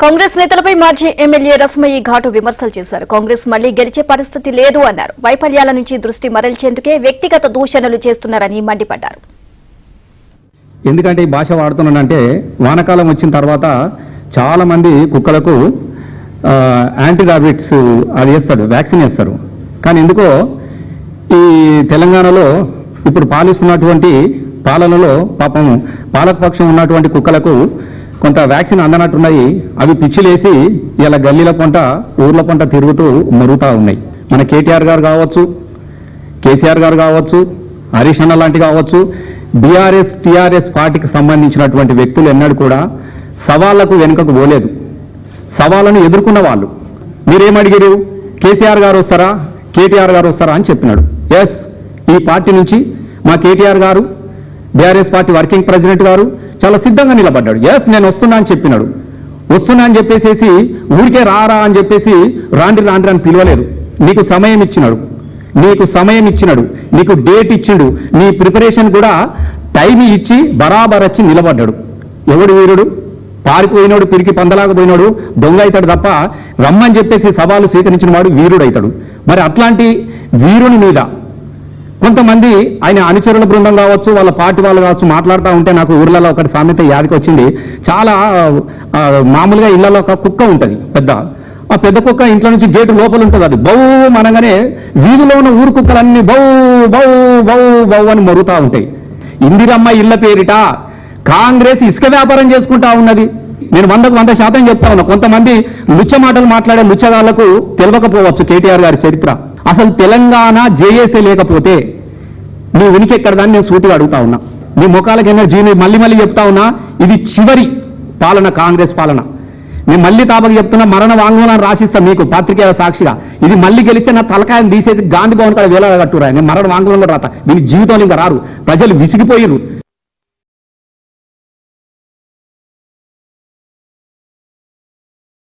కాంగ్రెస్ నేతలపై మాజీ ఎమ్మెల్యే రస్మయ్య ఘాటు విమర్శలు చేశారు. కాంగ్రెస్ మళ్లీ గెలిచే పరిస్థితి లేదు అన్నారు. వైఫల్యాల నుంచి దృష్టి మరల్చేందుకే వ్యక్తిగత దూషణలు చేస్తున్నారని మండిపడ్డారు. ఎందుకంటే ఈ భాష వాడుతున్నానంటే వానకాలం వచ్చిన తర్వాత చాలా మంది కుక్కలకు యాంటీ రాబిట్స్ అది వేస్తాడు, వ్యాక్సిన్ వేస్తారు. కానీ ఎందుకో ఈ తెలంగాణలో ఇప్పుడు పాలిస్తున్నటువంటి పాలనలో పాపం పాలకపక్షం ఉన్నటువంటి కుక్కలకు కొంత వ్యాక్సిన్ అందనట్టున్నాయి. అవి పిచ్చిలేసి ఇలా గల్లీల పొంట ఊర్ల పొంట తిరుగుతూ మరుగుతూ ఉన్నాయి. మన కేటీఆర్ గారు కావచ్చు, కేసీఆర్ గారు కావచ్చు, హరీష్ అన్న లాంటి కావచ్చు, బీఆర్ఎస్ టీఆర్ఎస్ పార్టీకి సంబంధించినటువంటి వ్యక్తులు ఎన్నడూ కూడా సవాళ్లకు వెనుకకు పోలేదు. సవాళ్లను ఎదుర్కొన్న వాళ్ళు. మీరేమడిగారు? కేసీఆర్ గారు వస్తారా, కేటీఆర్ గారు వస్తారా అని చెప్పినాడు. ఎస్, ఈ పార్టీ నుంచి మా కేటీఆర్ గారు, బీఆర్ఎస్ పార్టీ వర్కింగ్ ప్రెసిడెంట్ గారు చాలా సిద్ధంగా నిలబడ్డాడు. ఎస్, నేను వస్తున్నా అని చెప్పినాడు. వస్తున్నా అని చెప్పేసి ఊరికే రారా అని చెప్పేసి రాండి రాండి అని పిలవలేదు. నీకు సమయం ఇచ్చినాడు, నీకు డేట్ ఇచ్చిండు, నీ ప్రిపరేషన్ కూడా టైం ఇచ్చి బరాబర్ వచ్చి నిలబడ్డాడు. ఎవడు వీరుడు? పారిపోయినోడు, పిరికి పందలాగా పోయినోడు దొంగ అవుతాడు తప్ప రమ్మని చెప్పేసి సవాలు స్వీకరించిన వాడు వీరుడు అవుతాడు. మరి అట్లాంటి వీరుని మీద కొంతమంది ఆయన అనుచరుల బృందం కావచ్చు, వాళ్ళ పార్టీ వాళ్ళు కావచ్చు మాట్లాడుతూ ఉంటే నాకు ఊర్లలో ఒకటి సామెత యాదికి వచ్చింది. చాలా మామూలుగా ఇళ్లలో ఒక కుక్క ఉంటుంది పెద్ద. ఆ పెద్ద కుక్క ఇంట్లో నుంచి గేటు లోపల ఉంటుంది. అది బౌ అనగానే వీధిలో ఉన్న ఊరు కుక్కలన్నీ బౌ బౌ బౌ బౌ అని మరుగుతూ ఉంటాయి. ఇందిరమ్మ ఇళ్ల పేరిట కాంగ్రెస్ ఇసుక వ్యాపారం చేసుకుంటా ఉన్నది. నేను 100% చెప్తా ఉన్నా. కొంతమంది లుచ్చ మాటలు మాట్లాడే లుచ్చగాళ్లకు తెలియకపోవచ్చు కేటీఆర్ గారి చరిత్ర. అసలు తెలంగాణ జేఏసీ లేకపోతే నీ ఉనికి ఎక్కడదాన్ని నేను సూటిగా అడుగుతా ఉన్నా. నీ ముఖాలకి ఎన్నో మళ్ళీ చెప్తా ఉన్నా, ఇది చివరి పాలన, కాంగ్రెస్ పాలన. నేను మళ్ళీ తాపకి చెప్తున్నా, మరణ వాంగ్మూలాన్ని రాసిస్తా మీకు పాత్రికేయ సాక్షిగా. ఇది మళ్ళీ గెలిస్తే నా తలకాయను తీసేసి గాంధీ భవన్ కాడ వేలాగా కట్టురా. నేను మరణ వాంగ్మూలం కూడా రాత. దీని జీవితంలో ఇంకా రారు. ప్రజలు విసిగిపోయిరు.